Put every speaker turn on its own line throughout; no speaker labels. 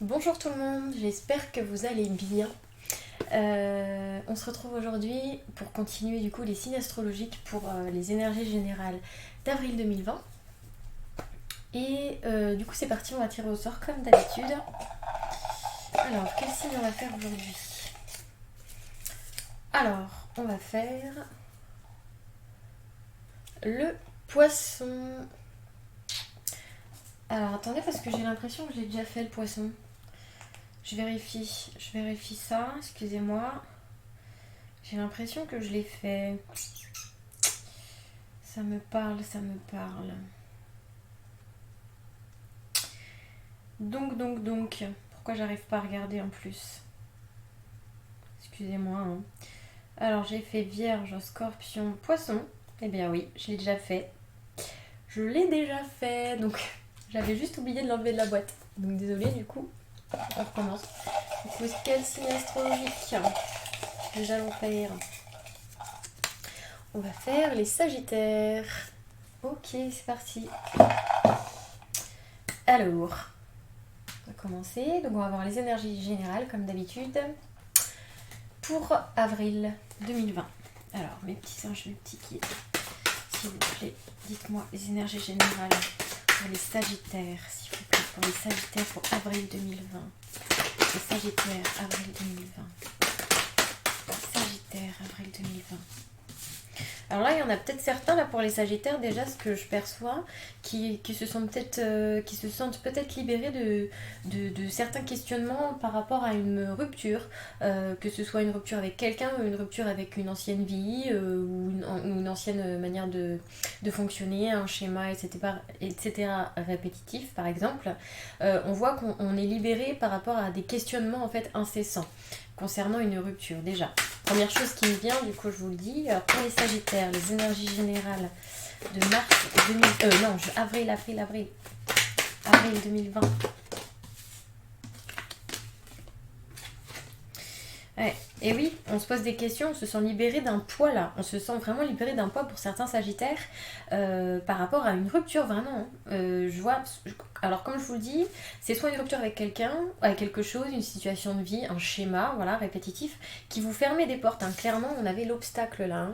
Bonjour tout le monde, j'espère que vous allez bien. On se retrouve aujourd'hui pour continuer du coup les signes astrologiques pour les énergies générales d'avril 2020. Et du coup c'est parti, on va tirer au sort comme d'habitude. Alors, quel signe on va faire aujourd'hui? Alors, on va faire le poisson. Alors attendez parce que j'ai l'impression que j'ai déjà fait le poisson. Je vérifie ça, excusez-moi. J'ai l'impression que je l'ai fait. Ça me parle. Donc. Pourquoi j'arrive pas à regarder en plus? Excusez-moi. Hein. Alors j'ai fait Vierge, Scorpion, Poisson. Eh bien oui, je l'ai déjà fait. Donc j'avais juste oublié de l'enlever de la boîte. Donc désolée du coup. On recommence. Du coup, quel signe astrologique nous allons faire? On va faire les Sagittaires. Ok, c'est parti. Alors, on va commencer. Donc on va voir les énergies générales comme d'habitude pour avril 2020. Alors, mes petits anges, mes petits guides, s'il vous plaît, dites-moi les énergies générales pour les Sagittaires, s'il vous plaît, pour les Sagittaires pour avril 2020. Les Sagittaires, avril 2020. Sagittaire, avril 2020. Alors là, il y en a peut-être certains là pour les Sagittaires déjà, ce que je perçois, qui se sentent peut-être libérés de certains questionnements par rapport à une rupture, que ce soit une rupture avec quelqu'un ou une rupture avec une ancienne vie ou une ancienne manière de fonctionner, un schéma, etc. répétitif par exemple. On voit qu'on est libéré par rapport à des questionnements en fait incessants concernant une rupture déjà. Première chose qui me vient, du coup je vous le dis, alors pour les Sagittaires, les énergies générales de mars 2000, avril 2020. Ouais. Et oui, on se pose des questions, on se sent libéré d'un poids là, on se sent vraiment libéré d'un poids pour certains Sagittaires par rapport à une rupture vraiment. Alors comme je vous le dis, c'est soit une rupture avec quelqu'un, avec quelque chose, une situation de vie, un schéma, voilà, répétitif, qui vous fermait des portes. Hein. Clairement, on avait l'obstacle là.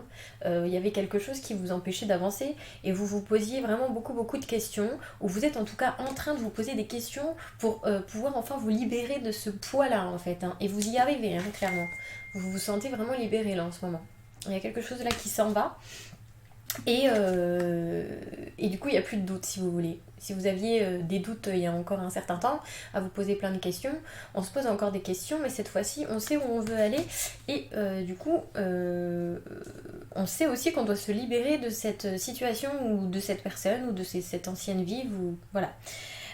Il y avait quelque chose qui vous empêchait d'avancer et vous vous posiez vraiment beaucoup de questions, ou vous êtes en tout cas en train de vous poser des questions pour pouvoir enfin vous libérer de ce poids là en fait. Hein. Et vous y arrivez, hein, clairement. Vous vous sentez vraiment libéré là en ce moment. Il y a quelque chose là qui s'en va. Et du coup, il n'y a plus de doute si vous voulez. Si vous aviez des doutes il y a encore un certain temps, à vous poser plein de questions, on se pose encore des questions, mais cette fois-ci, on sait où on veut aller. Et du coup, on sait aussi qu'on doit se libérer de cette situation ou de cette personne ou de cette ancienne vie. Voilà.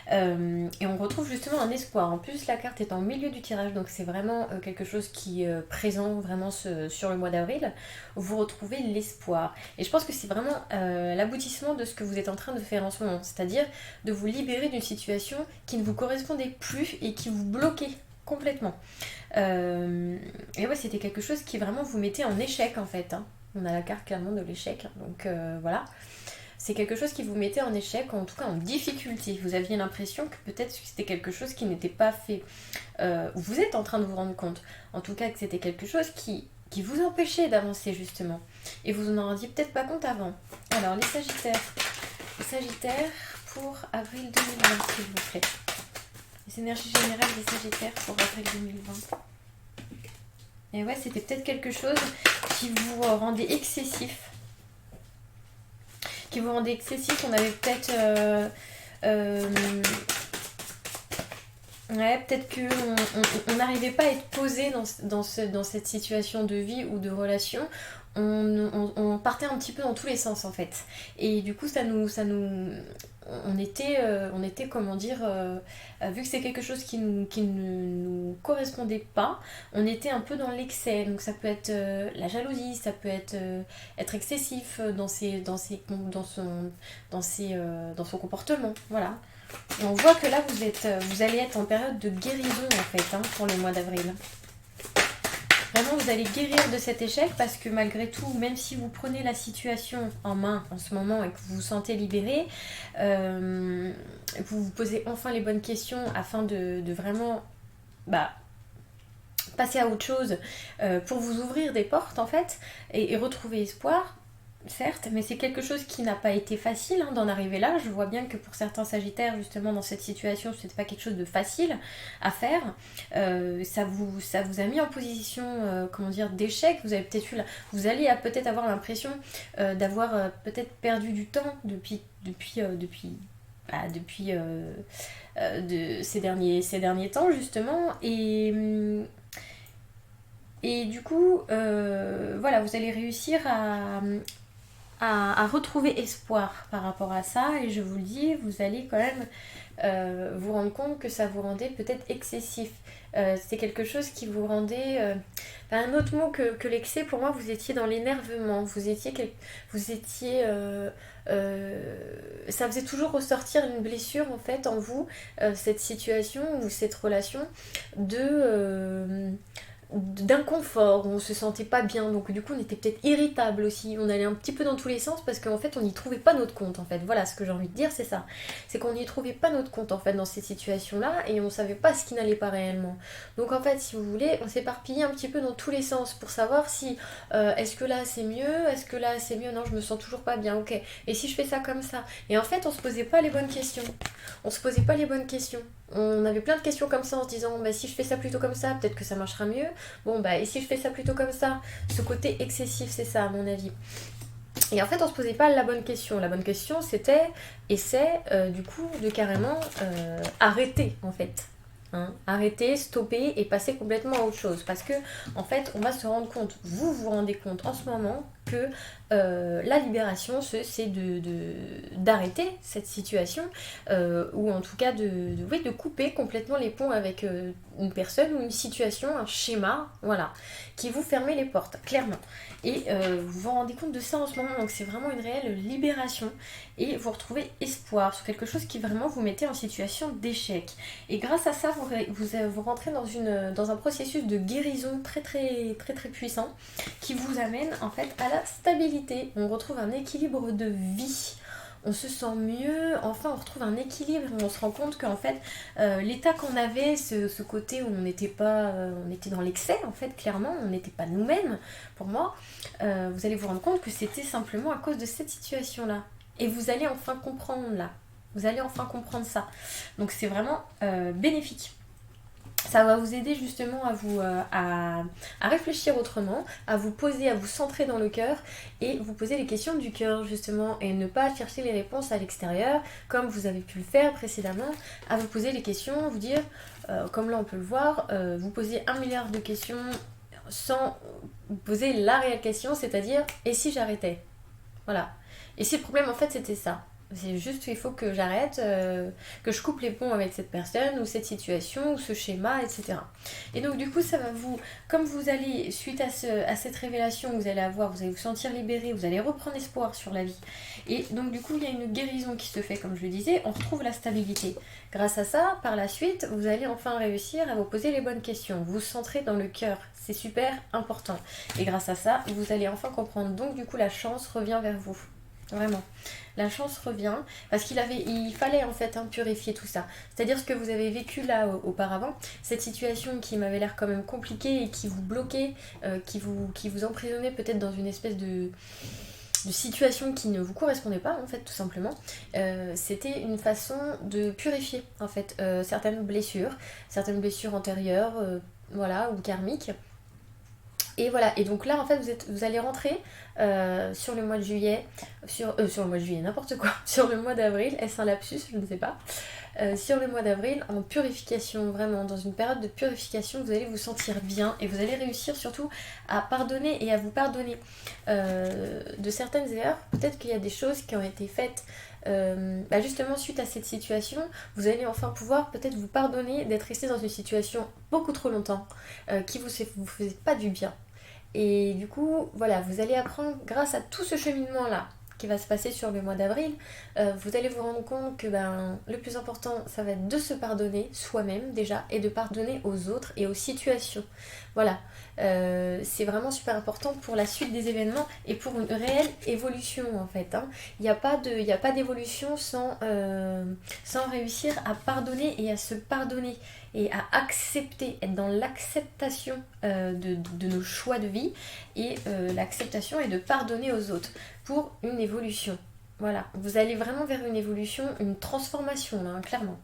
Et on retrouve justement un espoir. En plus, la carte est en milieu du tirage, donc c'est vraiment quelque chose qui est présent vraiment sur le mois d'avril. Vous retrouvez l'espoir. Et je pense que c'est vraiment l'aboutissement de ce que vous êtes en train de faire en ce moment, c'est-à-dire de vous libérer d'une situation qui ne vous correspondait plus et qui vous bloquait complètement. Et ouais, c'était quelque chose qui vraiment vous mettait en échec en fait. Hein. On a la carte clairement de l'échec, donc voilà. C'est quelque chose qui vous mettait en échec, en tout cas en difficulté. Vous aviez l'impression que peut-être c'était quelque chose qui n'était pas fait. Vous êtes en train de vous rendre compte, en tout cas que c'était quelque chose qui vous empêchait d'avancer justement. Et vous en rendiez peut-être pas compte avant. Alors les Sagittaires. Les Sagittaires pour avril 2020, s'il vous plaît. Les énergies générales des Sagittaires pour avril 2020. Et ouais, c'était peut-être quelque chose qui vous rendait excessif. On avait peut-être peut-être qu'on n'arrivait pas à être posé dans cette situation de vie ou de relation. On partait un petit peu dans tous les sens en fait, et du coup on était comment dire, vu que c'est quelque chose qui ne nous correspondait pas, on était un peu dans l'excès. Donc ça peut être la jalousie, ça peut être excessif dans son comportement, voilà. Et on voit que là vous allez être en période de guérison en fait, hein, pour le mois d'avril. Vraiment, vous allez guérir de cet échec parce que malgré tout, même si vous prenez la situation en main en ce moment et que vous vous sentez libéré, vous vous posez enfin les bonnes questions afin de vraiment bah, passer à autre chose pour vous ouvrir des portes en fait et retrouver espoir. Certes, mais c'est quelque chose qui n'a pas été facile d'en arriver là. Je vois bien que pour certains Sagittaires, justement, dans cette situation, c'était pas quelque chose de facile à faire. Ça vous a mis en position, comment dire, d'échec. Vous avez peut-être vous allez peut-être avoir l'impression d'avoir peut-être perdu du temps de ces derniers temps, justement. Et du coup, voilà, vous allez réussir à retrouver espoir par rapport à ça et je vous le dis, vous allez quand même vous rendre compte que ça vous rendait peut-être excessif. C'est quelque chose qui vous rendait... un autre mot que l'excès, pour moi, vous étiez dans l'énervement, vous étiez ça faisait toujours ressortir une blessure en fait en vous, cette situation ou cette relation d'inconfort, où on se sentait pas bien, donc du coup on était peut-être irritable aussi, on allait un petit peu dans tous les sens parce qu'en fait on n'y trouvait pas notre compte en fait, voilà ce que j'ai envie de dire c'est ça, c'est qu'on n'y trouvait pas notre compte en fait dans ces situations là et on savait pas ce qui n'allait pas réellement, donc en fait si vous voulez on s'éparpillait un petit peu dans tous les sens pour savoir si est-ce que là c'est mieux, non je me sens toujours pas bien, ok, et si je fais ça comme ça, et en fait on se posait pas les bonnes questions, on avait plein de questions comme ça en se disant bah, si je fais ça plutôt comme ça, peut-être que ça marchera mieux. Bon bah et si je fais ça plutôt comme ça, ce côté excessif c'est ça à mon avis. Et en fait on se posait pas la bonne question. La bonne question c'était et c'est du coup de carrément arrêter en fait. Arrêter, stopper et passer complètement à autre chose. Parce que en fait on va se rendre compte, vous vous rendez compte en ce moment que la libération c'est d'arrêter cette situation ou en tout cas de couper complètement les ponts avec une personne ou une situation, un schéma, voilà, qui vous fermait les portes, clairement. Et vous vous rendez compte de ça en ce moment, donc c'est vraiment une réelle libération et vous retrouvez espoir sur quelque chose qui vraiment vous mettait en situation d'échec. Et grâce à ça, vous rentrez dans un processus de guérison très très très très puissant qui vous amène en fait à la stabilité. On retrouve un équilibre de vie. On se sent mieux, enfin on retrouve un équilibre, on se rend compte qu'en fait l'état qu'on avait, ce côté où on n'était pas, on était dans l'excès en fait clairement, on n'était pas nous-mêmes pour moi, vous allez vous rendre compte que c'était simplement à cause de cette situation là. Et vous allez enfin comprendre là, vous allez enfin comprendre ça. Donc c'est vraiment bénéfique. Ça va vous aider justement à réfléchir autrement, à vous poser, à vous centrer dans le cœur et vous poser les questions du cœur justement et ne pas chercher les réponses à l'extérieur comme vous avez pu le faire précédemment, à vous poser les questions, vous dire, comme là on peut le voir, vous posez 1 milliard de questions sans vous poser la réelle question, c'est-à-dire et si j'arrêtais? Voilà. Et si le problème en fait c'était ça? C'est juste qu'il faut que j'arrête, que je coupe les ponts avec cette personne ou cette situation ou ce schéma, etc. Et donc du coup ça va comme vous allez, suite à cette révélation que vous allez avoir, vous allez vous sentir libéré, vous allez reprendre espoir sur la vie. Et donc du coup il y a une guérison qui se fait, comme je le disais, on retrouve la stabilité. Grâce à ça, par la suite, vous allez enfin réussir à vous poser les bonnes questions, vous centrer dans le cœur, c'est super important. Et grâce à ça, vous allez enfin comprendre, donc du coup la chance revient vers vous. Vraiment. La chance revient parce il fallait en fait purifier tout ça. C'est-à-dire ce que vous avez vécu là auparavant, cette situation qui m'avait l'air quand même compliquée et qui vous bloquait, qui vous emprisonnait peut-être dans une espèce de situation qui ne vous correspondait pas en fait tout simplement, c'était une façon de purifier en fait certaines blessures antérieures, voilà, ou karmiques. Et voilà, et donc là en fait vous allez rentrer sur le mois de juillet, sur le mois de juillet, n'importe quoi, sur le mois d'avril, est-ce un lapsus, je ne sais pas, sur le mois d'avril en purification, vraiment, dans une période de purification, vous allez vous sentir bien et vous allez réussir surtout à pardonner et à vous pardonner de certaines erreurs. Peut-être qu'il y a des choses qui ont été faites justement suite à cette situation, vous allez enfin pouvoir peut-être vous pardonner d'être resté dans une situation beaucoup trop longtemps qui vous faisait pas du bien. Et du coup, voilà, vous allez apprendre grâce à tout ce cheminement-là qui va se passer sur le mois d'avril, vous allez vous rendre compte que le plus important, ça va être de se pardonner soi-même déjà et de pardonner aux autres et aux situations. Voilà, c'est vraiment super important pour la suite des événements et pour une réelle évolution en fait. Hein. Il n'y a pas d'évolution sans réussir à pardonner et à se pardonner et à accepter, être dans l'acceptation de nos choix de vie et l'acceptation et de pardonner aux autres pour une évolution. Voilà, vous allez vraiment vers une évolution, une transformation là, hein, clairement.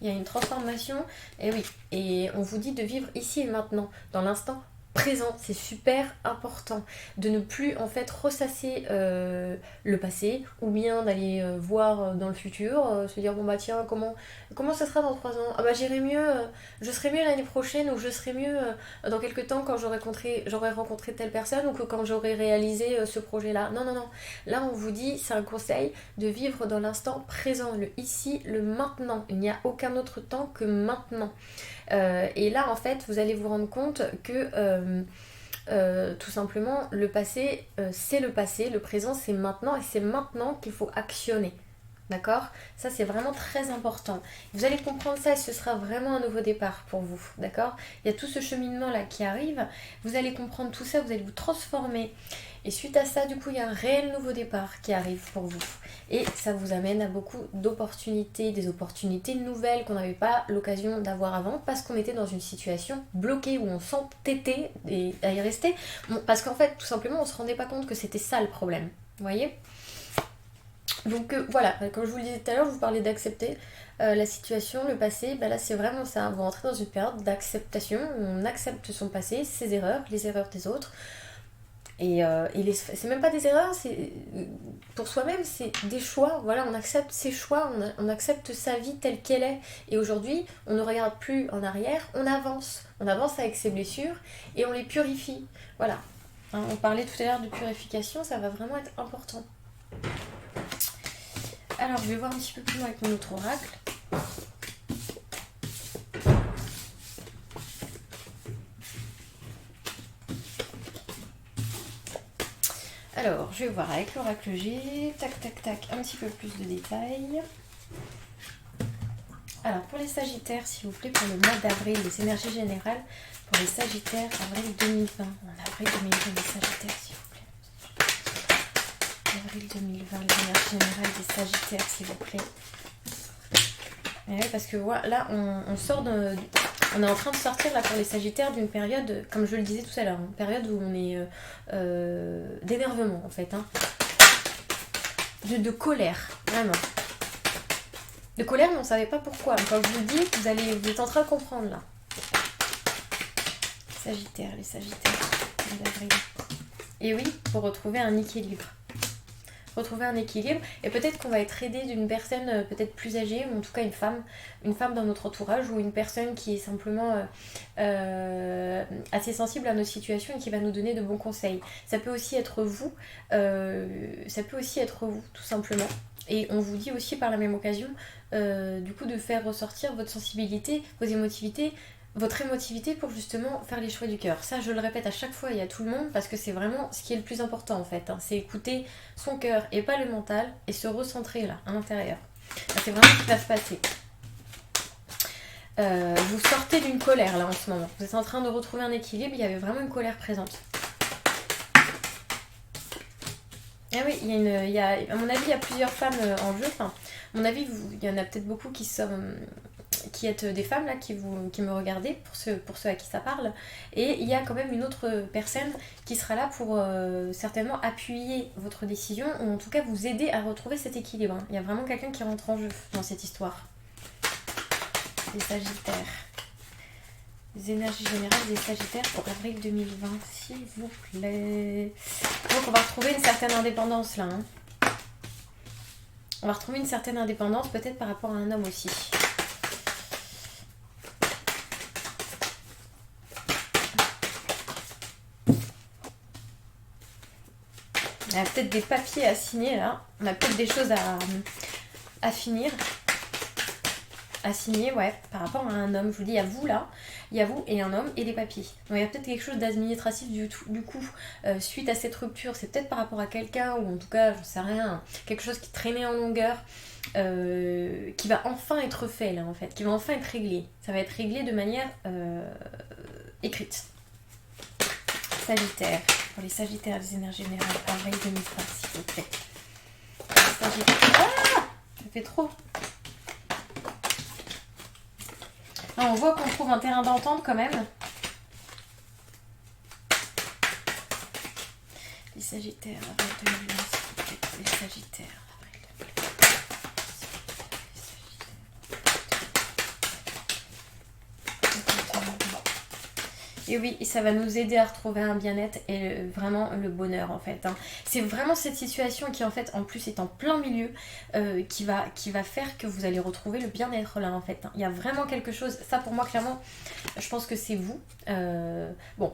Il y a une transformation, et oui, et on vous dit de vivre ici et maintenant, dans l'instant présent, c'est super important de ne plus en fait ressasser le passé ou bien d'aller voir dans le futur, se dire bon bah tiens comment ça sera dans 3 ans, ah bah j'irai mieux, je serai mieux l'année prochaine ou je serai mieux dans quelques temps quand j'aurai rencontré telle personne ou que quand j'aurai réalisé ce projet là. Non, là on vous dit, c'est un conseil de vivre dans l'instant présent, le ici, le maintenant, il n'y a aucun autre temps que maintenant. Et là en fait vous allez vous rendre compte que tout simplement le passé c'est le passé, le présent c'est maintenant et c'est maintenant qu'il faut actionner. D'accord? Ça c'est vraiment très important. Vous allez comprendre ça et ce sera vraiment un nouveau départ pour vous. D'accord? Il y a tout ce cheminement là qui arrive. Vous allez comprendre tout ça, vous allez vous transformer. Et suite à ça, du coup, il y a un réel nouveau départ qui arrive pour vous. Et ça vous amène à beaucoup d'opportunités, des opportunités nouvelles qu'on n'avait pas l'occasion d'avoir avant parce qu'on était dans une situation bloquée où on s'entêtait à y rester. Bon, parce qu'en fait, tout simplement, on se rendait pas compte que c'était ça le problème. Vous voyez ? Donc voilà, comme je vous le disais tout à l'heure, je vous parlais d'accepter la situation, le passé, là c'est vraiment ça, vous rentrez dans une période d'acceptation, où on accepte son passé, ses erreurs, les erreurs des autres, et c'est même pas des erreurs, c'est pour soi-même, c'est des choix, voilà, on accepte ses choix, on accepte sa vie telle qu'elle est, et aujourd'hui, on ne regarde plus en arrière, on avance avec ses blessures, et on les purifie, voilà. Hein, on parlait tout à l'heure de purification, ça va vraiment être important. Alors, je vais voir un petit peu plus loin avec mon autre oracle. Alors, je vais voir avec l'oracle G. Tac, un petit peu plus de détails. Alors, pour les Sagittaires, s'il vous plaît, pour le mois d'avril, les énergies générales, pour les Sagittaires, avril 2020. En avril 2020, les Sagittaires, s'il vous plaît. Avril 2020, les énergies générales des Sagittaires, s'il vous plaît. Et oui, parce que voilà, là, on sort on est en train de sortir là pour les Sagittaires d'une période, comme je le disais tout à l'heure, une période où on est d'énervement en fait, hein. De colère, vraiment. De colère, mais on ne savait pas pourquoi. Quand je vous le dis, vous êtes en train de comprendre là. Sagittaire, les Sagittaires d'avril. Et oui, pour retrouver un équilibre. Et peut-être qu'on va être aidé d'une personne peut-être plus âgée, ou en tout cas une femme dans notre entourage, ou une personne qui est simplement assez sensible à nos situations et qui va nous donner de bons conseils. Ça peut aussi être vous, tout simplement. Et on vous dit aussi par la même occasion du coup de faire ressortir votre sensibilité, vos émotivités, votre émotivité pour justement faire les choix du cœur. Ça, je le répète à chaque fois et à tout le monde parce que c'est vraiment ce qui est le plus important en fait. Hein. C'est écouter son cœur et pas le mental et se recentrer là, à l'intérieur. Là, c'est vraiment ce qui va se passer. Vous sortez d'une colère là en ce moment. Vous êtes en train de retrouver un équilibre. Il y avait vraiment une colère présente. Ah oui, à mon avis, il y a plusieurs femmes en jeu. Enfin, à mon avis, il y en a peut-être beaucoup qui êtes des femmes là qui me regardez pour ceux à qui ça parle, et il y a quand même une autre personne qui sera là pour certainement appuyer votre décision ou en tout cas vous aider à retrouver cet équilibre. Il y a vraiment quelqu'un qui rentre en jeu dans cette histoire. Les Sagittaires, les énergies générales des Sagittaires pour avril 2020 s'il vous plaît. Donc on va retrouver une certaine indépendance là, hein. On va retrouver une certaine indépendance peut-être par rapport à un homme aussi. On a peut-être des papiers à signer là. On a peut-être des choses à finir. à signer, ouais, par rapport à un homme. Je vous dis, il y a vous là, il y a vous et un homme et les papiers. Donc il y a peut-être quelque chose d'administratif du coup, suite à cette rupture, c'est peut-être par rapport à quelqu'un, ou en tout cas, j'en sais rien, quelque chose qui traînait en longueur, qui va enfin être fait là en fait, qui va enfin être réglé. Ça va être réglé de manière écrite. Sagittaire, pour les Sagittaires, les énergies générales, avril 2020, s'il vous plaît. Sagittaire. Ah, ça fait trop. Là, on voit qu'on trouve un terrain d'entente quand même. Les Sagittaires, avril 2020, s'il vous plaît. Les Sagittaires, avril 2020. Et oui, ça va nous aider à retrouver un bien-être et vraiment le bonheur en fait. Hein. C'est vraiment cette situation qui en fait en plus est en plein milieu qui va faire que vous allez retrouver le bien-être là en fait. Hein. Il y a vraiment quelque chose, ça pour moi clairement, je pense que c'est vous. Bon,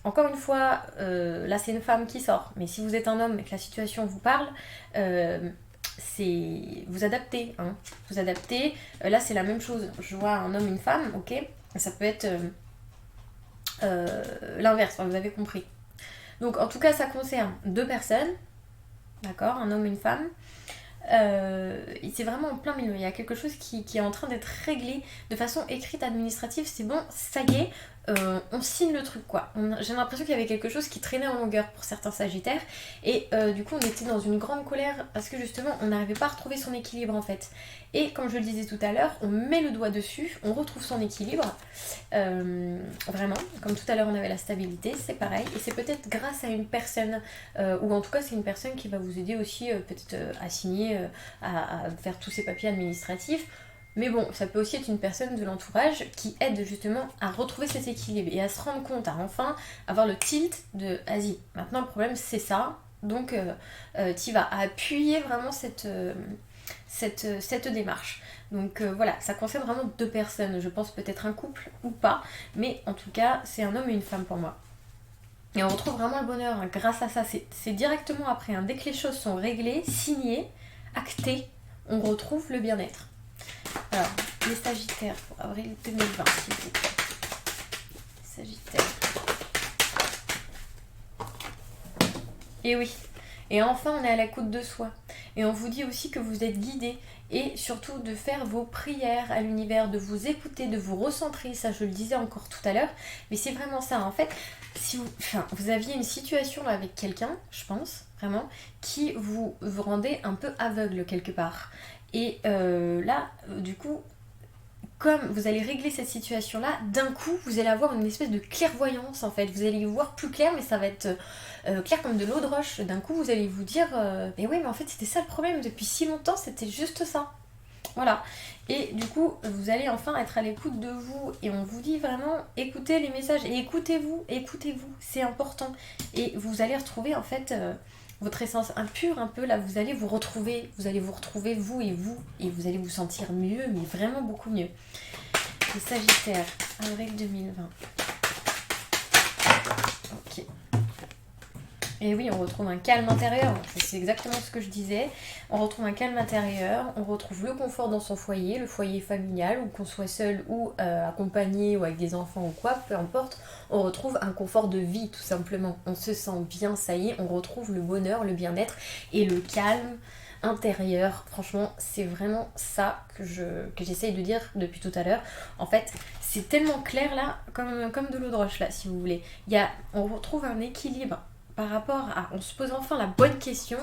encore une fois, là c'est une femme qui sort, mais si vous êtes un homme et que la situation vous parle, c'est vous adaptez. Hein. Vous adaptez, là c'est la même chose. Je vois un homme et une femme, ok, ça peut être... l'inverse, vous avez compris. Donc en tout cas ça concerne deux personnes, d'accord, un homme et une femme. C'est vraiment en plein milieu, il y a quelque chose qui est en train d'être réglé de façon écrite administrative, c'est bon, ça y est, on signe le truc quoi. J'ai l'impression qu'il y avait quelque chose qui traînait en longueur pour certains sagittaires et du coup on était dans une grande colère parce que justement on n'arrivait pas à retrouver son équilibre en fait. Et comme je le disais tout à l'heure, on met le doigt dessus, on retrouve son équilibre, vraiment, comme tout à l'heure on avait la stabilité, c'est pareil, et c'est peut-être grâce à une personne, ou en tout cas c'est une personne qui va vous aider aussi peut-être à signer, à faire tous ces papiers administratifs. Mais bon, ça peut aussi être une personne de l'entourage qui aide justement à retrouver cet équilibre et à se rendre compte, à enfin avoir le tilt de « vas-y, maintenant le problème c'est ça », donc tu vas appuyer vraiment cette démarche. Donc voilà, ça concerne vraiment deux personnes, je pense peut-être un couple ou pas, mais en tout cas c'est un homme et une femme pour moi. Et on retrouve vraiment le bonheur hein, grâce à ça, c'est directement après, hein, dès que les choses sont réglées, signées, actées, on retrouve le bien-être. Alors, les Sagittaires pour avril 2020, s'il vous plaît. Sagittaire. Et oui. Et enfin, on est à l'écoute de soi. Et on vous dit aussi que vous êtes guidé. Et surtout de faire vos prières à l'univers, de vous écouter, de vous recentrer. Ça, je le disais encore tout à l'heure. Mais c'est vraiment ça. En fait, si vous aviez une situation avec quelqu'un, je pense, vraiment, qui vous rendait un peu aveugle quelque part. Et là, du coup, comme vous allez régler cette situation-là, d'un coup, vous allez avoir une espèce de clairvoyance, en fait. Vous allez y voir plus clair, mais ça va être clair comme de l'eau de roche. D'un coup, vous allez vous dire mais oui, mais en fait, c'était ça le problème. Depuis si longtemps, c'était juste ça. Voilà. Et du coup, vous allez enfin être à l'écoute de vous. Et on vous dit vraiment, écoutez les messages. Et écoutez-vous, écoutez-vous. C'est important. Et vous allez retrouver, en fait... votre essence impure un peu, là vous allez vous retrouver vous et vous allez vous sentir mieux, mais vraiment beaucoup mieux. Les Sagittaires, avril 2020. Ok. Et oui, on retrouve un calme intérieur, c'est exactement ce que je disais. On retrouve un calme intérieur, on retrouve le confort dans son foyer, le foyer familial, ou qu'on soit seul ou accompagné ou avec des enfants ou quoi, peu importe. On retrouve un confort de vie tout simplement. On se sent bien, ça y est, on retrouve le bonheur, le bien-être et le calme intérieur. Franchement, c'est vraiment ça que j'essaye de dire depuis tout à l'heure. En fait, c'est tellement clair là, comme de l'eau de roche là, si vous voulez. On retrouve un équilibre par rapport à... On se pose enfin la bonne question,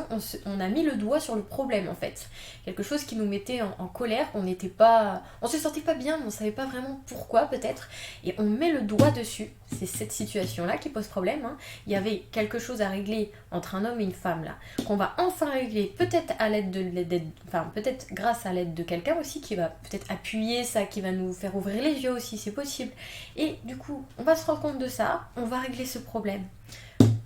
on a mis le doigt sur le problème en fait. Quelque chose qui nous mettait en colère, on se sentait pas bien, mais on savait pas vraiment pourquoi peut-être. Et on met le doigt dessus, c'est cette situation-là qui pose problème. Hein. Il y avait quelque chose à régler entre un homme et une femme là, qu'on va enfin régler, peut-être à l'aide peut-être grâce à l'aide de quelqu'un aussi qui va peut-être appuyer ça, qui va nous faire ouvrir les yeux aussi, c'est possible. Et du coup, on va se rendre compte de ça, on va régler ce problème.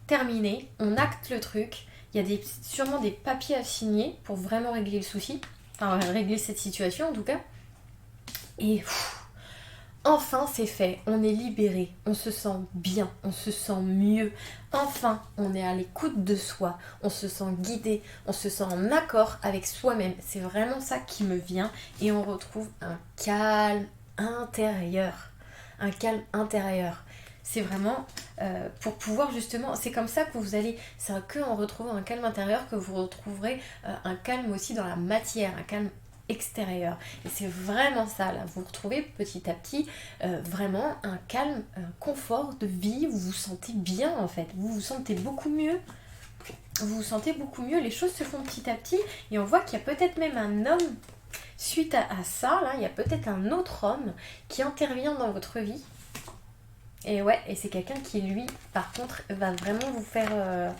Terminé, on acte le truc, il y a sûrement des papiers à signer pour vraiment régler le souci, enfin régler cette situation en tout cas, et Enfin, c'est fait, on est libéré, on se sent bien, on se sent mieux. Enfin, on est à l'écoute de soi, on se sent guidé, on se sent en accord avec soi-même. C'est vraiment ça qui me vient et on retrouve un calme intérieur. Un calme intérieur. C'est vraiment pour pouvoir justement, c'est comme ça que vous allez, c'est que en retrouvant un calme intérieur que vous retrouverez un calme aussi dans la matière, un calme extérieur. Et c'est vraiment ça, là, vous retrouvez petit à petit vraiment un calme, un confort de vie, vous vous sentez bien en fait, vous vous sentez beaucoup mieux. Vous vous sentez beaucoup mieux, les choses se font petit à petit et on voit qu'il y a peut-être même un homme, suite à ça, là, il y a peut-être un autre homme qui intervient dans votre vie. Et ouais, et c'est quelqu'un qui, lui, par contre, va vraiment vous faire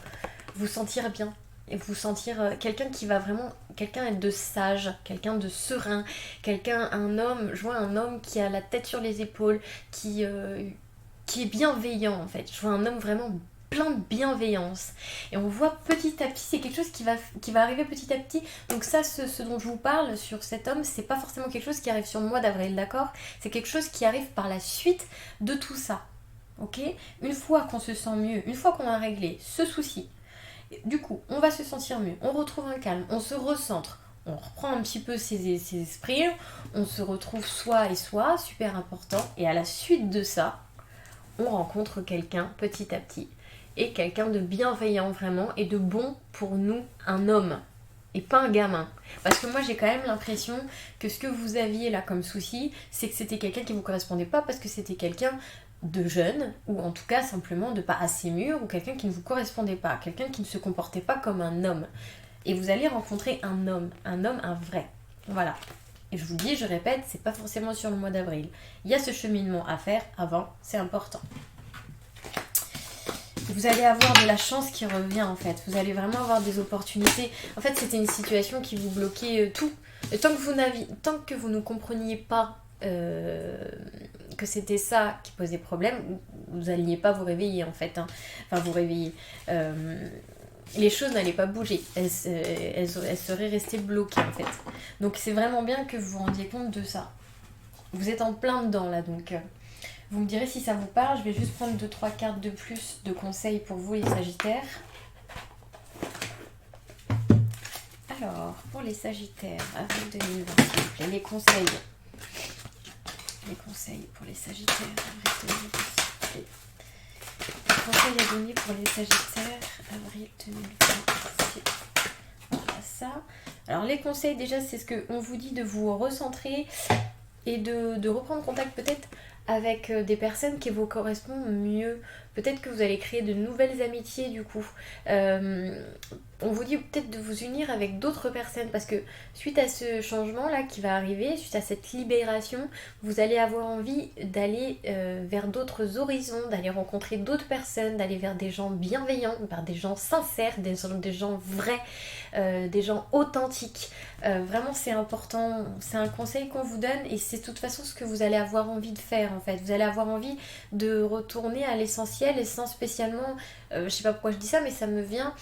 vous sentir bien. Et vous sentir quelqu'un qui va vraiment, quelqu'un de sage, quelqu'un de serein, quelqu'un, un homme, je vois un homme qui a la tête sur les épaules, qui est bienveillant en fait. Je vois un homme vraiment plein de bienveillance. Et on voit petit à petit, c'est quelque chose qui va arriver petit à petit. Donc ça, ce dont je vous parle sur cet homme, c'est pas forcément quelque chose qui arrive sur le mois d'avril, d'accord? C'est quelque chose qui arrive par la suite de tout ça. Ok? Une fois qu'on se sent mieux, une fois qu'on a réglé ce souci, du coup, on va se sentir mieux, on retrouve un calme, on se recentre, on reprend un petit peu ses esprits, on se retrouve soi et soi, super important, et à la suite de ça, on rencontre quelqu'un petit à petit, et quelqu'un de bienveillant vraiment, et de bon pour nous, un homme, et pas un gamin. Parce que moi j'ai quand même l'impression que ce que vous aviez là comme souci, c'est que c'était quelqu'un qui vous correspondait pas, parce que c'était quelqu'un de jeune, ou en tout cas simplement de pas assez mûr, ou quelqu'un qui ne vous correspondait pas, quelqu'un qui ne se comportait pas comme un homme. Et vous allez rencontrer un homme, un vrai. Voilà. Et je vous dis, je répète, c'est pas forcément sur le mois d'avril. Il y a ce cheminement à faire avant, c'est important. Vous allez avoir de la chance qui revient en fait. Vous allez vraiment avoir des opportunités. En fait, c'était une situation qui vous bloquait tout. Et tant que vous ne compreniez pas que c'était ça qui posait problème, vous n'alliez pas vous réveiller en fait. Hein. Enfin, vous réveiller. Les choses n'allaient pas bouger. Elles seraient restées bloquées en fait. Donc c'est vraiment bien que vous vous rendiez compte de ça. Vous êtes en plein dedans là donc. Vous me direz si ça vous parle. Je vais juste prendre 2-3 cartes de plus de conseils pour vous les Sagittaires. Alors, pour les Sagittaires, avril 2020, s'il vous plaît, les conseils. Les conseils pour les Sagittaires, avril 2020, s'il vous plaît. Les conseils à donner pour les Sagittaires, avril 2020. Voilà ça. Alors les conseils déjà, c'est ce qu'on vous dit de vous recentrer et de reprendre contact peut-être avec des personnes qui vous correspondent mieux. Peut-être que vous allez créer de nouvelles amitiés du coup. On vous dit peut-être de vous unir avec d'autres personnes parce que suite à ce changement là qui va arriver, suite à cette libération, vous allez avoir envie d'aller vers d'autres horizons, d'aller rencontrer d'autres personnes, d'aller vers des gens bienveillants, vers des gens sincères, des gens vrais, des gens authentiques. Vraiment c'est important, c'est un conseil qu'on vous donne et c'est de toute façon ce que vous allez avoir envie de faire en fait. Vous allez avoir envie de retourner à l'essentiel et sans spécialement, je sais pas pourquoi je dis ça mais ça me vient,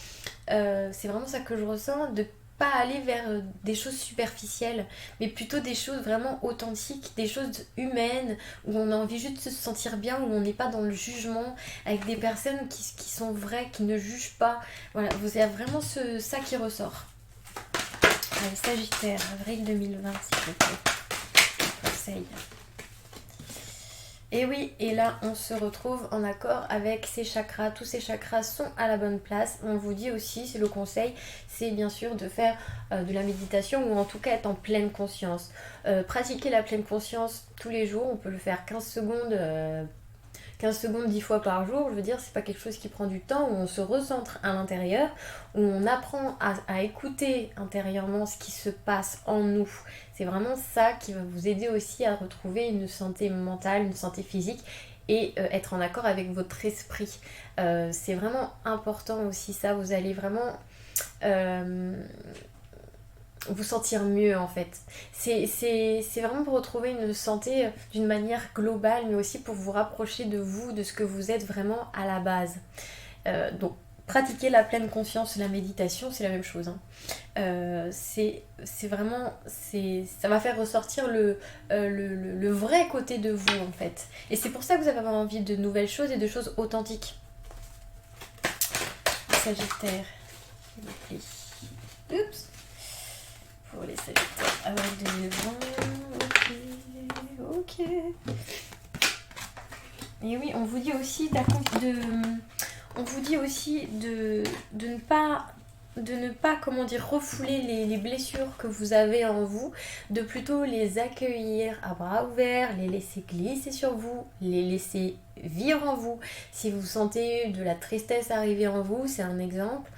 c'est vraiment ça que je ressens, de pas aller vers des choses superficielles, mais plutôt des choses vraiment authentiques, des choses humaines, où on a envie juste de se sentir bien, où on n'est pas dans le jugement, avec des personnes qui sont vraies, qui ne jugent pas. Voilà, vous avez vraiment ça qui ressort. Allez, Sagittaire, avril 2020, s'il vous plaît. Conseil. Et oui, et là on se retrouve en accord avec ces chakras, tous ces chakras sont à la bonne place. On vous dit aussi, c'est le conseil, c'est bien sûr de faire de la méditation ou en tout cas être en pleine conscience. Pratiquer la pleine conscience tous les jours, on peut le faire 15 secondes 10 fois par jour, je veux dire, c'est pas quelque chose qui prend du temps, où on se recentre à l'intérieur, où on apprend à écouter intérieurement ce qui se passe en nous. C'est vraiment ça qui va vous aider aussi à retrouver une santé mentale, une santé physique et être en accord avec votre esprit. C'est vraiment important aussi ça, vous allez vraiment vous sentir mieux en fait. C'est vraiment pour retrouver une santé d'une manière globale, mais aussi pour vous rapprocher de vous, de ce que vous êtes vraiment à la base. Donc Pratiquer la pleine conscience, la méditation, c'est la même chose. Hein. C'est vraiment, ça va faire ressortir le vrai côté de vous en fait. Et c'est pour ça que vous avez envie de nouvelles choses et de choses authentiques. Sagittaire, s'il vous plaît. Oups. Pour les Sagittaires, avril 2020. Ok. Et oui, on vous dit aussi de ne pas, comment dire, refouler les blessures que vous avez en vous, de plutôt les accueillir à bras ouverts, les laisser glisser sur vous, les laisser vivre en vous. Si vous sentez de la tristesse arriver en vous, c'est un exemple,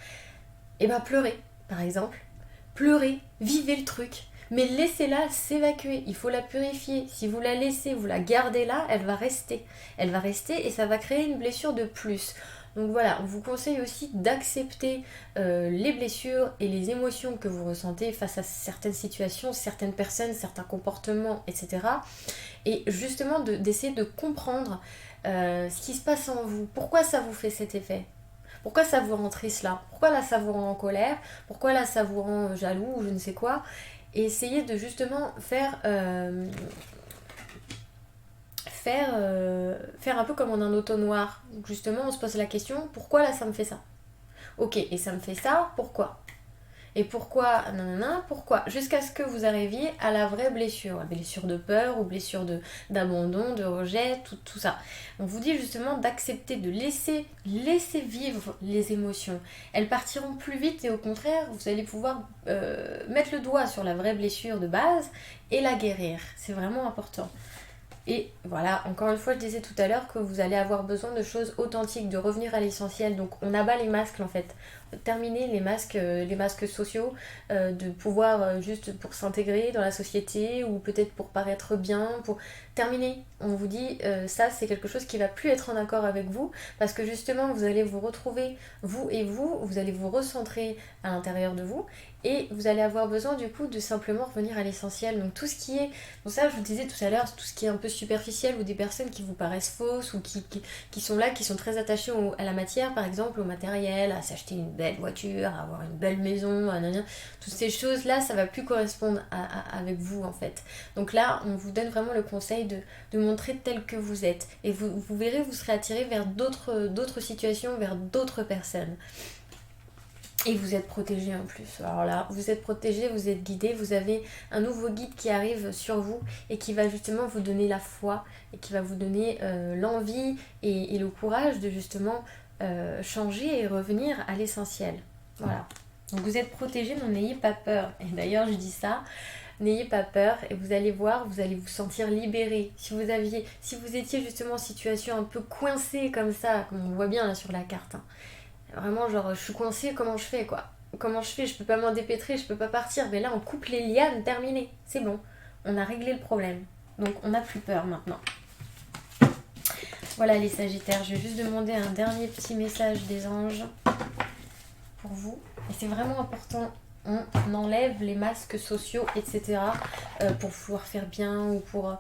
et ben pleurez, par exemple. Pleurez, vivez le truc. Mais laissez-la s'évacuer, il faut la purifier. Si vous la laissez, vous la gardez là, elle va rester. Elle va rester et ça va créer une blessure de plus. Donc voilà, on vous conseille aussi d'accepter les blessures et les émotions que vous ressentez face à certaines situations, certaines personnes, certains comportements, etc. Et justement d'essayer de comprendre ce qui se passe en vous. Pourquoi ça vous fait cet effet ? Pourquoi ça vous rend triste là ? Pourquoi là ça vous rend en colère ? Pourquoi là ça vous rend jaloux ou je ne sais quoi ? Et essayez de justement faire un peu comme en un auto-noir. Donc justement, on se pose la question, pourquoi là ça me fait ça ? Ok, et ça me fait ça, pourquoi ? Et pourquoi, nanana, pourquoi ? Jusqu'à ce que vous arriviez à la vraie blessure. La blessure de peur ou blessure d'abandon, de rejet, tout ça. On vous dit justement d'accepter, de laisser vivre les émotions. Elles partiront plus vite et au contraire, vous allez pouvoir mettre le doigt sur la vraie blessure de base et la guérir. C'est vraiment important. Et voilà, encore une fois, je disais tout à l'heure que vous allez avoir besoin de choses authentiques, de revenir à l'essentiel. Donc on abat les masques en fait. Terminer les masques sociaux, de pouvoir juste pour s'intégrer dans la société ou peut-être pour paraître bien, pour terminer. On vous dit ça c'est quelque chose qui va plus être en accord avec vous parce que justement vous allez vous retrouver vous, vous allez vous recentrer à l'intérieur de vous et vous allez avoir besoin du coup de simplement revenir à l'essentiel. Donc tout ce qui est, donc ça je vous disais tout à l'heure, tout ce qui est un peu superficiel ou des personnes qui vous paraissent fausses ou qui sont là, qui sont très attachées à la matière par exemple, au matériel, à s'acheter une belle voiture, à avoir une belle maison, toutes ces choses là ça va plus correspondre avec vous en fait. Donc là on vous donne vraiment le conseil de montrer tel que vous êtes et vous verrez, vous serez attiré vers d'autres situations, vers d'autres personnes. Et vous êtes protégé en plus. Alors là, vous êtes protégé, vous êtes guidé, vous avez un nouveau guide qui arrive sur vous et qui va justement vous donner la foi et qui va vous donner l'envie et le courage de justement changer et revenir à l'essentiel. Voilà. Donc vous êtes protégé, mais n'ayez pas peur. Et d'ailleurs, je dis ça, n'ayez pas peur et vous allez voir, vous allez vous sentir libéré. Si vous étiez justement en situation un peu coincée comme ça, comme on voit bien là sur la carte, hein, vraiment genre je suis coincée, comment je fais quoi ? Comment je fais ? Je peux pas m'en dépêtrer, je peux pas partir. Mais là on coupe les lianes, terminé. C'est bon. On a réglé le problème. Donc on n'a plus peur maintenant. Voilà les Sagittaires, je vais juste demander un dernier petit message des anges pour vous. Et c'est vraiment important, on enlève les masques sociaux, etc. Pour pouvoir faire bien ou pour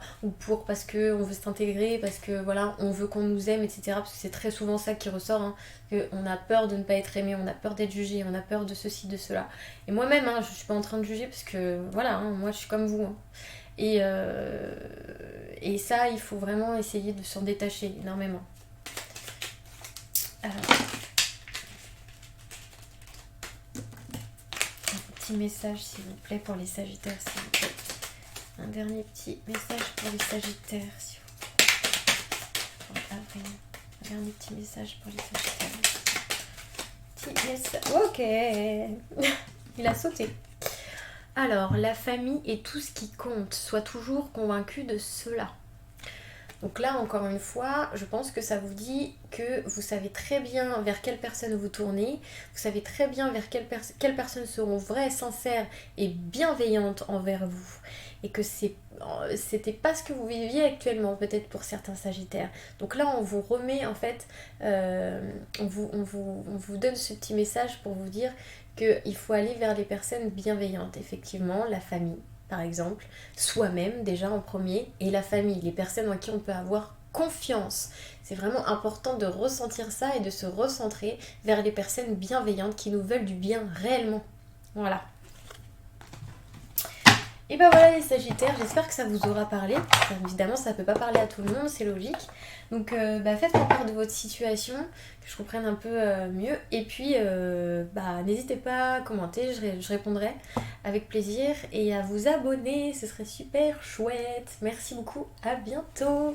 parce qu'on veut s'intégrer, parce que voilà, on veut qu'on nous aime, etc. Parce que c'est très souvent ça qui ressort, hein, qu'on a peur de ne pas être aimé, on a peur d'être jugé, on a peur de ceci, de cela. Et moi-même, hein, je suis pas en train de juger parce que voilà, hein, moi je suis comme vous. Hein. Et ça, il faut vraiment essayer de s'en détacher énormément. Alors, petit message s'il vous plaît pour les Sagittaires, s'il vous plaît. Un dernier petit message pour les Sagittaires, s'il vous plaît. Pour avril. Un dernier petit message pour les Sagittaires. Petit message. Ok. Il a sauté. Alors, la famille est tout ce qui compte. Sois toujours convaincu de cela. Donc là, encore une fois, je pense que ça vous dit que vous savez très bien vers quelle personne vous tournez, vous savez très bien vers quelles personnes seront vraies, sincères et bienveillantes envers vous. Et que c'était pas ce que vous viviez actuellement, peut-être pour certains Sagittaires. Donc là, on vous remet, en fait, on vous donne ce petit message pour vous dire qu'il faut aller vers les personnes bienveillantes, effectivement, la famille. Par exemple, soi-même déjà en premier et la famille, les personnes en qui on peut avoir confiance. C'est vraiment important de ressentir ça et de se recentrer vers les personnes bienveillantes qui nous veulent du bien réellement. Voilà. Et ben voilà les Sagittaires, j'espère que ça vous aura parlé. Évidemment, ça peut pas parler à tout le monde, c'est logique. Donc faites-moi part de votre situation, que je comprenne un peu mieux. Et puis n'hésitez pas à commenter, je répondrai avec plaisir. Et à vous abonner, ce serait super chouette. Merci beaucoup, à bientôt.